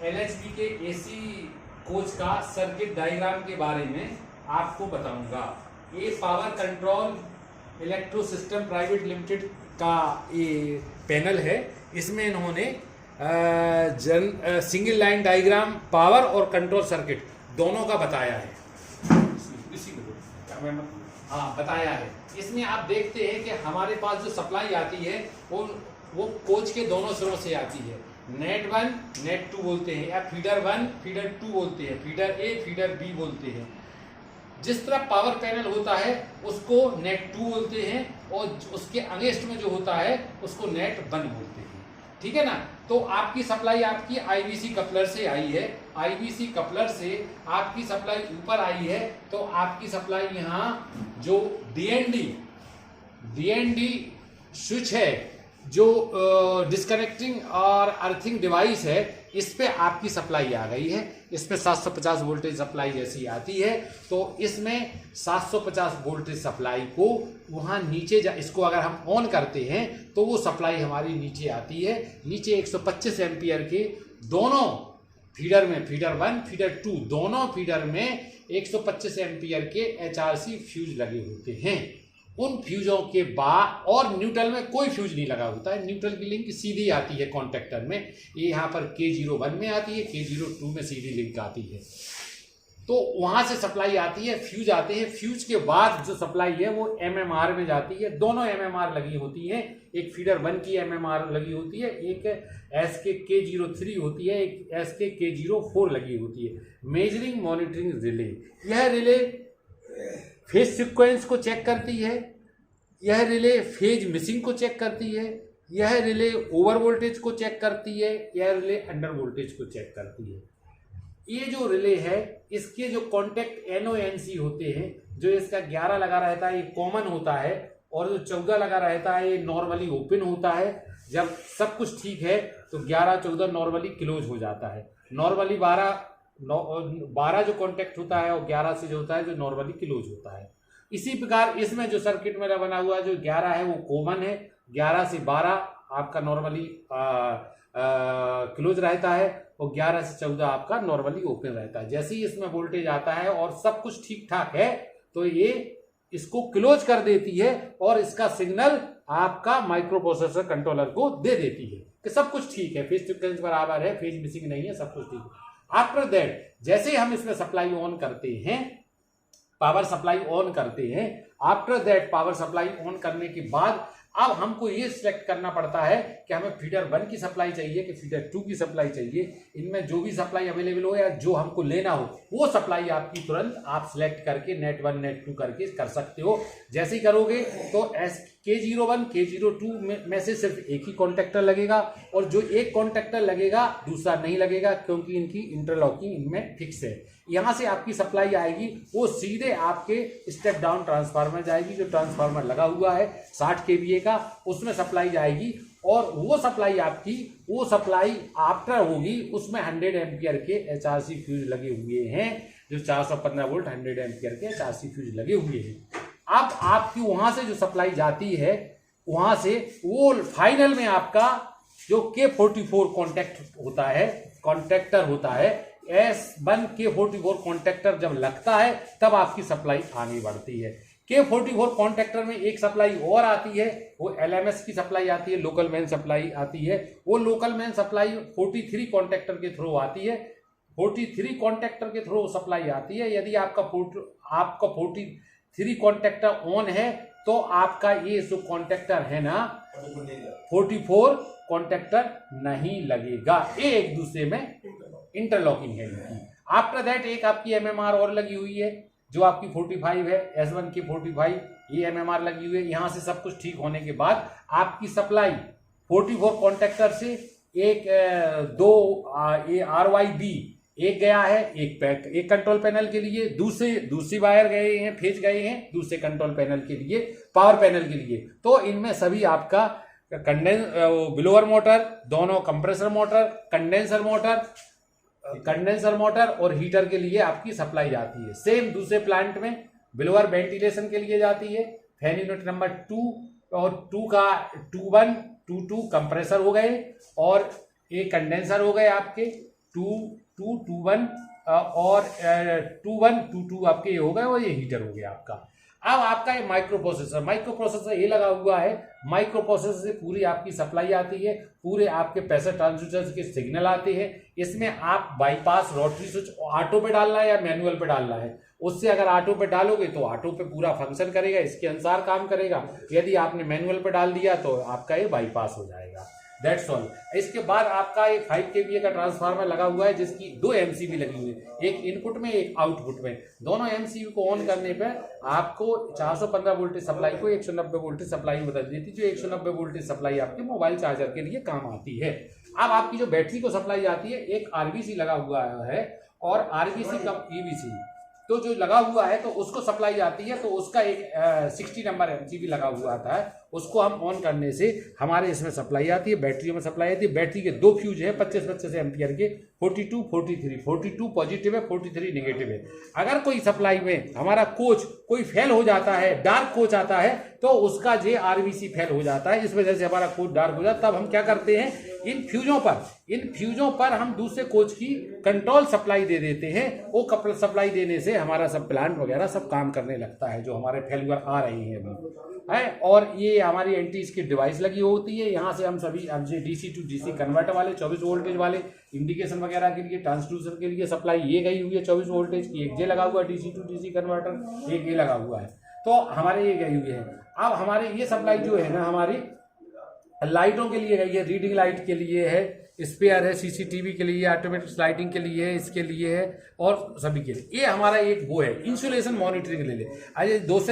LHB के AC coach का circuit diagram के बारे में आपको बताऊंगा। ये power control electro system private limited का ये पैनल है। इसमें इन्होंने सिंगल लाइन डायग्राम पावर और कंट्रोल सर्किट दोनों का बताया है। हाँ, बताया है। इसमें आप देखते हैं कि हमारे पास जो सप्लाई आती है वो कोच के दोनों सिरों से आती है। नेट 1 नेट 2 बोलते हैं, या फीडर 1 फीडर 2 बोलते हैं, फीडर ए फीडर बी बोलते हैं। जिस तरह पावर पैनल होता है उसको नेट 2 बोलते हैं, और उसके अगेंस्ट में जो होता है उसको नेट 1 बोलते हैं। ठीक है ना। तो आपकी सप्लाई आपकी आईवीसी कपलर से आई है। आईवीसी कपलर से आपकी सप्लाई ऊपर आई है, तो आपकी सप्लाई यहाँ जो डीएनडी स्विच है, जो डिस्कनेक्टिंग और अर्थिंग डिवाइस है, इस पे आपकी सप्लाई आ गई है। इसमें 750 वोल्टेज सप्लाई जैसी आती है, तो इसमें 750 वोल्टेज सप्लाई को वहां नीचे इसको अगर हम ऑन करते हैं तो वो सप्लाई हमारी नीचे आती है। नीचे 125 एम्पियर के दोनों फीडर में, फीडर 1 फीडर 2 दोनों फीडर में 125 एम्पियर के एचआरसी फ्यूज लगे होते हैं। उन फ्यूजों के बाद, और न्यूट्रल में कोई फ्यूज नहीं लगा होता है। न्यूट्रल की लिंक सीधी आती है कॉन्टेक्टर में। ये यहाँ पर K01 में आती है, K02 में सीधी लिंक आती है। तो वहां से सप्लाई आती है, फ्यूज आते हैं। फ्यूज के बाद जो सप्लाई है वो एमएमआर में जाती है। दोनों एमएमआर लगी होती है। एक फीडर 1 की एमएमआर लगी होती है, एक एसके K03 होती है, एक एसके K04 लगी होती है। मेजरिंग मॉनिटरिंग रिले, यह रिले फेज सीक्वेंस को चेक करती है, यह रिले फेज मिसिंग को चेक करती है, यह रिले ओवर वोल्टेज को चेक करती है, यह रिले अंडर वोल्टेज को चेक करती है। ये जो रिले है, इसके जो कॉन्टेक्ट NONC होते हैं, जो इसका 11 लगा रहता है ये कॉमन होता है, और जो 14 लगा रहता है ये नॉर्मली ओपन होता है। जब सब कुछ ठीक है तो 11-14 नॉर्मली क्लोज हो जाता है। नॉर्मली 12 जो कॉन्टेक्ट होता है और 11 से जो होता है जो नॉर्मली क्लोज होता है। इसी प्रकार इसमें जो सर्किट मेरा बना हुआ है, जो 11 है वो कॉमन है, 11 से 12 आपका नॉर्मली क्लोज रहता है, और 11 से 14 आपका नॉर्मली ओपन रहता है। जैसे ही इसमें वोल्टेज आता है और सब कुछ ठीक ठाक है तो ये इसको क्लोज कर देती है, और इसका सिग्नल आपका माइक्रो प्रोसेसर कंट्रोलर को दे देती है कि सब कुछ ठीक है, फेज सीक्वेंस बराबर है, फेज मिसिंग नहीं है, सब कुछ ठीक है। आफ्टर दैट जैसे हम इसमें सप्लाई ऑन करते हैं, पावर सप्लाई ऑन करते हैं, after that power supply on करने के बाद अब हमको ये सिलेक्ट करना पड़ता है कि हमें फीडर 1 की सप्लाई चाहिए कि फीडर 2 की सप्लाई चाहिए। इनमें जो भी सप्लाई अवेलेबल हो या जो हमको लेना हो वो सप्लाई आपकी तुरंत आप सिलेक्ट करके नेट 1 नेट 2 करके कर सकते हो। जैसे ही करोगे तो K01 K02 में से सिर्फ एक ही कॉन्टेक्टर लगेगा, और जो एक कॉन्टेक्टर लगेगा दूसरा नहीं लगेगा, क्योंकि इनकी इंटरलॉकिंग इनमें फिक्स है। यहां से आपकी सप्लाई आएगी वो सीधे आपके स्टेप डाउन ट्रांसफार्मर जाएगी, जो ट्रांसफार्मर लगा हुआ है 60 kVA का, उसमें सप्लाई जाएगी। और वो सप्लाई आफ्टर होगी, उसमें 100 एम्पियर के एचआरसी फ्यूज लगे हुए हैं, जो 415 वोल्ट 100 एम्पियर के एचआरसी फ्यूज लगे हुए हैं। अब आपकी वहां से जो सप्लाई जाती है, वहां से वो फाइनल में आपका जो K44 कॉन्टेक्टर होता है, S1 K44 कॉन्टेक्टर जब लगता है तब आपकी सप्लाई आगे बढ़ती है। K44 कॉन्टेक्टर में एक सप्लाई और आती है, वो LMS की सप्लाई आती है, लोकल मैन सप्लाई आती है। वो लोकल मैन सप्लाई 43 कॉन्टेक्टर के थ्रू आती है। 43 कॉन्टेक्टर के थ्रू सप्लाई आती है। यदि आपका 43 कॉन्टेक्टर ऑन है तो आपका ये जो कॉन्टेक्टर है ना 44 कॉन्टेक्टर नहीं लगेगा, ये एक दूसरे में इंटरलॉकिंग है इनकी। आफ्टर दैट एक आपकी एमएमआर और लगी हुई है, जो आपकी 45 है, S1 की 45 ये एमएमआर लगी हुई है। यहां से सब कुछ ठीक होने के बाद आपकी सप्लाई 44 कॉन्टेक्टर से दो RYB एक गया है, एक कंट्रोल पैनल के लिए, दूसरी वायर गए हैं, फेज गए हैं दूसरे कंट्रोल पैनल के लिए, पावर पैनल के लिए। तो इनमें सभी आपका ब्लोअर मोटर, दोनों कंप्रेसर मोटर, कंडेंसर मोटर और हीटर के लिए आपकी सप्लाई जाती है। सेम दूसरे प्लांट में ब्लोअर वेंटिलेशन के लिए जाती है। फैन यूनिट नंबर 2 और 2 का 21, 22 कंप्रेसर हो गए, और एक कंडेंसर हो गए आपके, 221 और 2122 आपके ये हो गए और ये हीटर हो गया आपका। अब आपका ये माइक्रो प्रोसेसर ये लगा हुआ है। माइक्रो प्रोसेसर से पूरी आपकी सप्लाई आती है, पूरे आपके प्रेशर ट्रांसड्यूसर के सिग्नल आते हैं। इसमें आप बाईपास रोटरी स्विच ऑटो पे डालना है या मैनुअल पे डालना है। उससे अगर ऑटो पे डालोगे तो ऑटो पे पूरा फंक्शन करेगा, इसके अनुसार काम करेगा। यदि आपने मैनुअल पे डाल दिया तो आपका ये बाईपास हो जाएगा। That's all. इसके बाद आपका एक 5 kVA का ट्रांसफार्मर लगा हुआ है जिसकी 2 MCB लगी हुई है, एक इनपुट में एक आउटपुट में। दोनों MCB को ऑन करने पर आपको 415 वोल्टेज सप्लाई को 190 वोल्टेज सप्लाई में बदल देती है, जो 190 वोल्टेज सप्लाई आपके मोबाइल चार्जर के लिए काम आती है। अब आपकी जो बैटरी को सप्लाई आती है, एक RBC लगा हुआ है और RBC कम EBC तो जो लगा हुआ है तो उसको सप्लाई आती है, तो उसका एक 60 नंबर MCB लगा हुआ आता है। उसको हम ऑन करने से हमारे इसमें सप्लाई आती है, बैटरी में सप्लाई आती है। बैटरी के 2 फ्यूज है 25-25 एम्पियर के, 42, 43, 42 पॉजिटिव है, 43 नेगेटिव है। अगर कोई सप्लाई में हमारा कोच कोई फेल हो जाता है, डार्क कोच आता है, तो उसका जे RBC फेल हो जाता है। इस वजह से हमारा कोच डार्क हो जाता है। तब हम क्या करते हैं, इन फ्यूजों पर हम दूसरे कोच की कंट्रोल सप्लाई दे देते हैं। वो कपल सप्लाई देने से हमारा सब प्लांट वगैरह सब काम करने लगता है, जो हमारे फेल्यूर आ रही है अभी है। और ये हमारी एंटी स्किड डिवाइस लगी होती है। यहाँ से हम सभी DC टू DC कन्वर्टर वाले 24 वोल्टेज वाले इंडिकेशन वगैरह के लिए, ट्रांसड्यूसर के लिए सप्लाई ये गई हुई है 24 वोल्टेज की। एक जे लगा हुआ है DC टू DC कन्वर्टर, एक ये लगा हुआ है, तो हमारे ये गई हुई है। अब हमारे ये सप्लाई जो है ना हमारी लाइटों के लिए गई है, रीडिंग लाइट के लिए है, स्पेयर है, CCTV के लिए, ऑटोमेटिक लाइटिंग के लिए है, इसके लिए है और सभी के लिए। ये हमारा एक वो है इंसुलेशन मॉनिटरिंग के लिए। आज 2 से